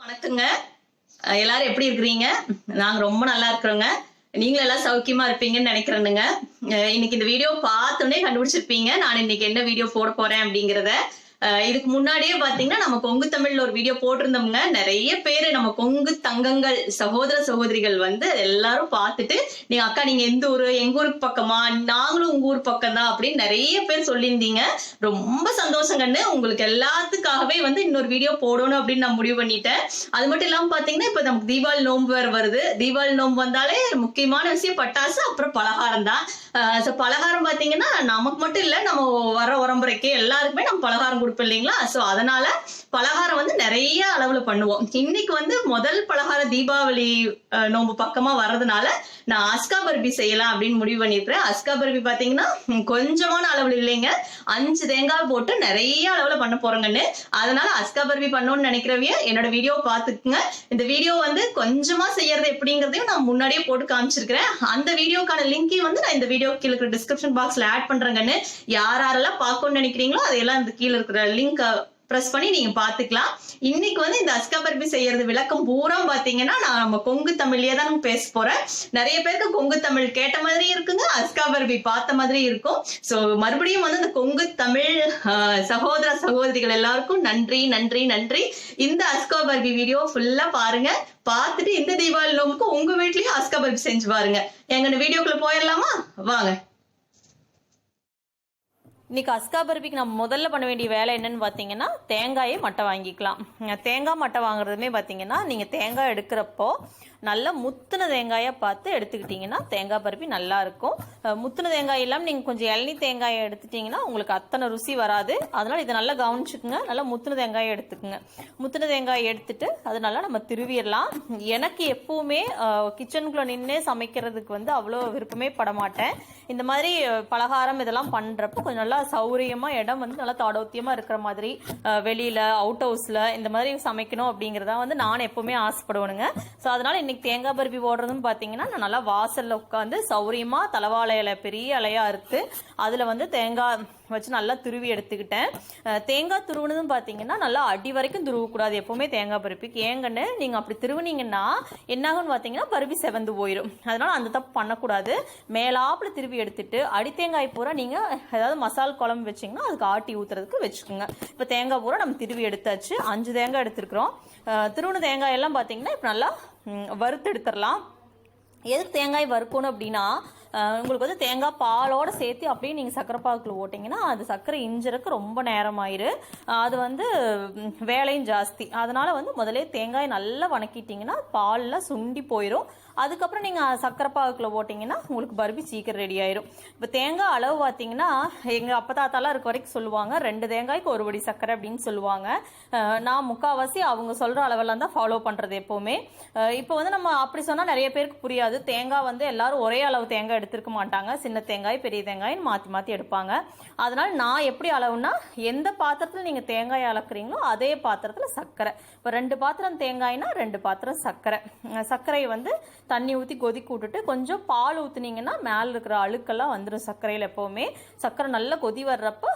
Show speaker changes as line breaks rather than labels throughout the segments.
வணக்கங்க. எல்லாரும் எப்படி இருக்கிறீங்க? நாங்க ரொம்ப நல்லா இருக்கிறோங்க. நீங்களும் எல்லாம் சௌக்கியமா இருப்பீங்கன்னு நினைக்கிறேனுங்க. இன்னைக்கு இந்த வீடியோ பார்த்தோன்னே கண்டுபிடிச்சிருப்பீங்க நான் இன்னைக்கு என்ன வீடியோ போட போறேன் அப்படிங்கிறத. இதுக்கு முன்னாடியே பாத்தீங்கன்னா நம்ம கொங்கு தமிழ்ல ஒரு வீடியோ போட்டிருந்தோம்ங்க. நிறைய பேரு நம்ம கொங்கு தங்கங்கள் சகோதர சகோதரிகள் வந்து எல்லாரும் பார்த்துட்டு நீங்க அக்கா நீங்க எந்த ஊரு, எங்க ஊருக்கு பக்கமா, நாங்களும் உங்க ஊர் பக்கம் தான் அப்படின்னு நிறைய பேர் சொல்லியிருந்தீங்க. ரொம்ப சந்தோஷங்கன்னு. உங்களுக்கு எல்லாத்துக்காகவே வந்து இன்னொரு வீடியோ போடணும் அப்படின்னு நான் முடிவு பண்ணிட்டேன். அது மட்டும் இல்லாம பாத்தீங்கன்னா இப்ப நமக்கு தீபாவளி நோன்பு வேற வருது. தீபாவளி நோன்பு வந்தாலே முக்கியமான விஷயம் பட்டாசு, அப்புறம் பலகாரம் தான். பலகாரம் பாத்தீங்கன்னா நமக்கு மட்டும் இல்ல, நம்ம வர உறம்புறைக்கு எல்லாருக்குமே நம்ம பலகாரம் கொடுப்போம் இல்லைங்களா? சோ அதனால பலகாரம் வந்து நிறைய அளவுல பண்ணுவோம். இன்னைக்கு வந்து முதல் பலகாரம் தீபாவளி நோம்பு பக்கமா வர்றதுனால நான் அஸ்கா பர்பி செய்யலாம் அப்படின்னு முடிவு பண்ணிருக்கிறேன். அஸ்கா பர்பி பாத்தீங்கன்னா கொஞ்சமான அளவுல இல்லைங்க, 5 தேங்காய் போட்டு நிறைய அளவுல பண்ண போறேங்கன்னு. அதனால அஸ்கா பர்பி பண்ணணும்னு நினைக்கிறவிய என்னோட வீடியோ பாத்துக்குங்க. இந்த வீடியோ வந்து கொஞ்சமா செய்யறது எப்படிங்கிறதையும் நான் முன்னாடியே போட்டு காமிச்சிருக்கிறேன். அந்த வீடியோக்கான லிங்கையும் வந்து நான் இந்த வீடியோ கீழே இருக்கிற டிஸ்கிரிப்ஷன் பாக்ஸ்ல ஆட் பண்றேங்கன்னு. யாரெல்லாம் பார்க்கணும்னு நினைக்கிறீங்களோ அதையெல்லாம் இந்த கீழே இருக்கிற லிங்க் பிரஸ் பண்ணி நீங்க பாத்துக்கலாம். இன்னைக்கு வந்து இந்த அஸ்கா பர்பி செய்யறது விளக்கம் பூரா பாத்தீங்கன்னா நான் நம்ம கொங்கு தமிழ்லயே தான் பேச போறேன். நிறைய பேருக்கு கொங்கு தமிழ் கேட்ட மாதிரி இருக்குங்க, அஸ்கா பர்பி பார்த்த மாதிரி இருக்கும். சோ மறுபடியும் வந்து இந்த கொங்கு தமிழ் சகோதர சகோதரிகள் எல்லாருக்கும் நன்றி நன்றி நன்றி. இந்த அஸ்கா பர்பி வீடியோ ஃபுல்லா பாருங்க. பார்த்துட்டு இந்த தீபாவளி நோம்புக்கு உங்க வீட்லயும் அஸ்கா பர்பி செஞ்சு பாருங்க. எங்க வீடியோக்குள்ள போயிடலாமா? வாங்க. இன்னைக்கு அஸ்கா பர்பிக்கு நம்ம முதல்ல பண்ண வேண்டிய வேலை என்னன்னு பாத்தீங்கன்னா தேங்காயை மட்டை வாங்கிக்கலாம். தேங்காய் மட்டை வாங்குறதுமே பாத்தீங்கன்னா நீங்க தேங்காய் எடுக்கிறப்போ நல்லா முத்துன தேங்காயா பார்த்து எடுத்துக்கிட்டீங்கன்னா தேங்காய் பருப்பி நல்லா இருக்கும். முத்துன தேங்காய் இல்லாமல் நீங்க கொஞ்சம் இளநீ தேங்காயை எடுத்துட்டீங்கன்னா உங்களுக்கு அத்தனை ருசி வராது. அதனால இதை நல்லா கவனிச்சுக்குங்க. நல்லா முத்துன தேங்காயை எடுத்துக்குங்க. முத்துன தேங்காயை எடுத்துட்டு அது நல்லா நம்ம திருவிடலாம். எனக்கு எப்பவுமே கிச்சனுக்குள்ள நின்று சமைக்கிறதுக்கு வந்து அவ்வளோ விருப்பமே பட மாட்டேன். இந்த மாதிரி பலகாரம் இதெல்லாம் பண்றப்ப கொஞ்சம் நல்லா சௌரியமா இடம் வந்து நல்லா தாடோத்தியமா இருக்கிற மாதிரி வெளியில அவுட் ஹவுஸ்ல இந்த மாதிரி சமைக்கணும் அப்படிங்கறத வந்து நான் எப்பவுமே ஆசைப்படுவேனுங்க. ஸோ அதனால இன்னைக்கு தேங்காய் பருப்பி போடுறதுன்னு பாத்தீங்கன்னா நான் நல்லா வாசல்ல உட்காந்து சௌரியமா தலவாழை இலை பெரிய இலையா இருக்கு அதுல வந்து தேங்காய் வச்சு நல்லா துருவி எடுத்துக்கிட்டேன். தேங்காய் துருவுனதும் பாத்தீங்கன்னா நல்லா அடி வரைக்கும் துருவக்கூடாது எப்பவுமே தேங்காய் பருப்பிக்கு. ஏங்கன்னு நீங்க அப்படி திருவுனீங்கன்னா என்னாகும்னு பாத்தீங்கன்னா பருப்பி செவந்து போயிடும். அதனால அந்த தப்பு பண்ணக்கூடாது. மேலாப்புல திருவி எடுத்துட்டு அடி தேங்காய் பூரா நீங்க ஏதாவது மசால் குழம்பு வச்சீங்கன்னா அதுக்கு ஆட்டி ஊத்துறதுக்கு வச்சுக்கோங்க. இப்ப தேங்காய் பூரா நம்ம திருவி எடுத்தாச்சு. 5 தேங்காய் எடுத்துருக்கிறோம். திருவுண தேங்காய் எல்லாம் பாத்தீங்கன்னா இப்ப நல்லா வறுத்து எடுத்துடலாம். எதுக்கு தேங்காய் வறுக்கணும் அப்படின்னா உங்களுக்கு வந்து தேங்காய் பாலோட சேர்த்து அப்படியே நீங்க சக்கரை பாகுக்குள்ள ஓட்டிங்கன்னா அது சக்கரை இஞ்சருக்கு ரொம்ப நேரம் ஆயிரு. அது வந்து வேலையும் ஜாஸ்தி. அதனால வந்து முதலே தேங்காய் நல்லா வணக்கிட்டீங்கன்னா பால்ல சுண்டி போயிடும். அதுக்கப்புறம் நீங்க சக்கரை பாகுக்குள்ள போட்டீங்கன்னா உங்களுக்கு பருப்பி சீக்கிரம் ரெடி ஆயிரும். இப்ப தேங்காய் அளவு பாத்தீங்கன்னா எங்க அப்பா தாத்தாலாம் இருக்க வரைக்கும் சொல்லுவாங்க 2 தேங்காய்க்கு 1 படி சக்கரை அப்படின்னு சொல்லுவாங்க. நான் முக்காவாசி அவங்க சொல்ற அளவெல்லாம் தான் ஃபாலோ பண்றது எப்பவுமே. இப்போ வந்து நம்ம அப்படி சொன்னா நிறைய பேருக்கு புரியாது. தேங்காய் வந்து எல்லாரும் ஒரே அளவு தேங்காய் எடுத்திருக்க மாட்டாங்க. சின்ன தேங்காய் பெரிய தேங்காய்னு மாத்தி மாத்தி எடுப்பாங்க. அதனால நான் எப்படி அளவுனா எந்த பாத்திரத்துல நீங்க தேங்காய் அளக்குறீங்களோ அதே பாத்திரத்துல சக்கரை. இப்போ 2 பாத்திரம் தேங்காய்னா 2 பாத்திரம் சக்கரை. சர்க்கரை வந்து தண்ணி ஊற்றி கொதிக்க விட்டுட்டு கொஞ்சம் பால் ஊற்றுனீங்கன்னா மேலே இருக்கிற அழுக்கெல்லாம் வந்துடும் சர்க்கரையில். எப்போவுமே சர்க்கரை நல்லா கொதி வர்றப்போ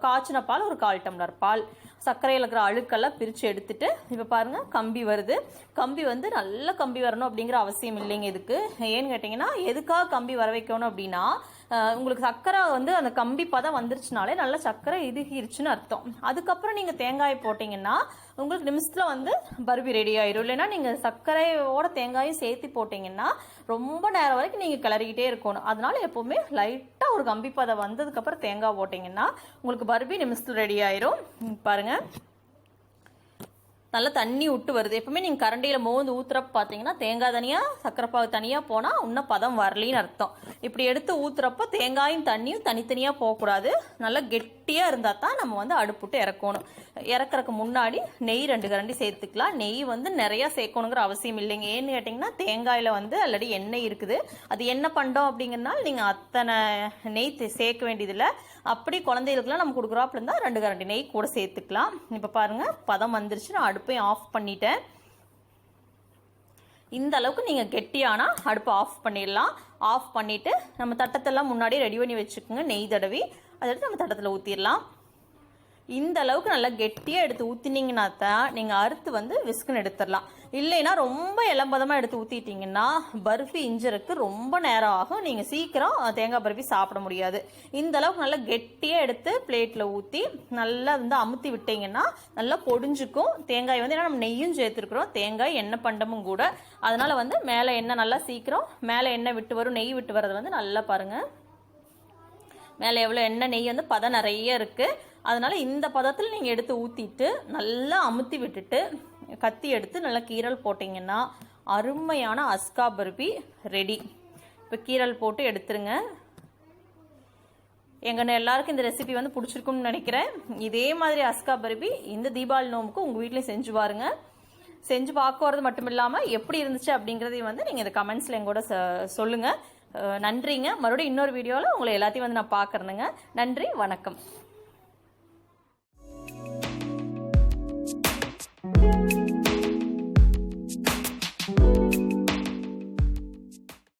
காய்ச்சின பால் ஒரு 1/4 டம்ளர் பால் சர்க்கரையில் இருக்கிற அழுக்கெல்லாம் பிரித்து எடுத்துட்டு இப்போ பாருங்க கம்பி வருது. கம்பி வந்து நல்ல கம்பி வரணும் அப்படிங்கிற அவசியம் இல்லைங்க இதுக்கு. ஏன்னு கேட்டிங்கன்னா எதுக்காக கம்பி வர வைக்கணும் அப்படின்னா உங்களுக்கு சர்க்கரை வந்து அந்த கம்பி பதம் வந்துருச்சுனாலே நல்லா சர்க்கரை இறுகிருச்சுன்னு அர்த்தம். அதுக்கப்புறம் நீங்கள் தேங்காய் போட்டிங்கன்னா உங்களுக்கு நிமிஷத்துல வந்து பருப்பி ரெடி ஆயிரும். இல்லைன்னா நீங்க சர்க்கரையோட தேங்காயும் சேர்த்து போட்டீங்கன்னா ரொம்ப நேரம் வரைக்கும் நீங்க கிளறிக்கிட்டே இருக்கணும். அதனால எப்பவுமே லைட்டா ஒரு கம்பி பதம் வந்ததுக்கு அப்புறம் தேங்காய் போட்டீங்கன்னா உங்களுக்கு பருப்பி நிமிஷத்துல ரெடி ஆயிரும். பாருங்க நல்லா தண்ணி விட்டு வருது. எப்பவுமே நீங்க கரண்டியில மோந்து ஊத்துறப்ப பாத்தீங்கன்னா தேங்காய் தனியா சக்கரை பாகு தனியா போனா இன்னும் பதம் வரலின்னு அர்த்தம். இப்படி எடுத்து ஊத்துறப்ப தேங்காயும் தண்ணியும் தனித்தனியா போகக்கூடாது. நல்லா கெட்டியா இருந்தா தான் நம்ம வந்து அடுப்புட்டு இறக்கணும். இறக்குறதுக்கு முன்னாடி நெய் 2 கரண்டி சேர்த்துக்கலாம். நெய் வந்து நிறைய சேர்க்கணுங்கிற அவசியம் இல்லைங்க. ஏன்னு கேட்டீங்கன்னா தேங்காயில வந்து ஆல்ரெடி எண்ணெய் இருக்குது. அது என்ன பண்றோம் அப்படிங்கறதுனால நீங்க அத்தனை நெய் சேர்க்க வேண்டியதில்லை. அப்படி குழந்தைகளுக்குலாம் நம்ம கொடுக்குறாப்புல இருந்தா 2 கரண்டி நெய் கூட சேர்த்துக்கலாம். இப்ப பாருங்க பதம் வந்துருச்சு. நான் அடுப்பையும் ஆஃப் பண்ணிட்டேன். இந்த அளவுக்கு நீங்க கெட்டியானா அடுப்பை ஆஃப் பண்ணிடலாம். ஆஃப் பண்ணிட்டு நம்ம தட்டத்தெல்லாம் முன்னாடி ரெடி பண்ணி வச்சுக்கோங்க. நெய் தடவி அதை எடுத்து நம்ம தட்டத்தில் ஊற்றிடலாம். இந்த அளவுக்கு நல்லா கெட்டியாக எடுத்து ஊற்றினீங்கன்னா தான் நீங்கள் அறுத்து வந்து விஸ்குன்னு எடுத்துடலாம். இல்லைன்னா ரொம்ப இளம்பதமாக எடுத்து ஊற்றிட்டிங்கன்னா பர்ஃபி இஞ்சருக்கு ரொம்ப நேரம் ஆகும். நீங்கள் சீக்கிரம் தேங்காய் பர்ஃபி சாப்பிட முடியாது. இந்த அளவுக்கு நல்லா கெட்டியாக எடுத்து பிளேட்டில் ஊற்றி நல்லா வந்து அமுத்தி விட்டீங்கன்னா நல்லா பொடிஞ்சுக்கும். தேங்காய் வந்து ஏன்னா நம்ம நெய்யும் சேர்த்துருக்குறோம், தேங்காய் எண்ணெய் பண்டமும் கூட. அதனால வந்து மேலே எண்ணெய் நல்லா சீக்கிரம் மேலே எண்ணெய் விட்டு வரும், நெய் விட்டு வர்றது வந்து நல்லா பாருங்கள். மேலே எவ்வளோ எண்ணெய் நெய் வந்து பதம் நிறைய இருக்குது. அதனால இந்த பதத்தில் நீங்கள் எடுத்து ஊற்றிட்டு நல்லா அமுத்தி விட்டுட்டு கத்தி எடுத்து நல்லா கீரல் போட்டிங்கன்னா அருமையான அஸ்கா பர்பி ரெடி. இப்போ கீரல் போட்டு எடுத்துருங்க. எங்கள் எல்லாருக்கும் இந்த ரெசிபி வந்து பிடிச்சிருக்கும்னு நினைக்கிறேன். இதே மாதிரி அஸ்கா பர்பி இந்த தீபாவளி நோம்புக்கு உங்கள் வீட்லேயும் செஞ்சு பாருங்க. செஞ்சு பார்க்கறது மட்டும் இல்லாமல் எப்படி இருந்துச்சு அப்படிங்கிறதையும் வந்து நீங்கள் இந்த கமெண்ட்ஸில் எங்கூட சொல்லுங்கள். நன்றிங்க. மறுபடியும் இன்னொரு வீடியோவில் உங்களை எல்லாத்தையும் வந்து நான் பார்க்குறேனுங்க. நன்றி, வணக்கம்.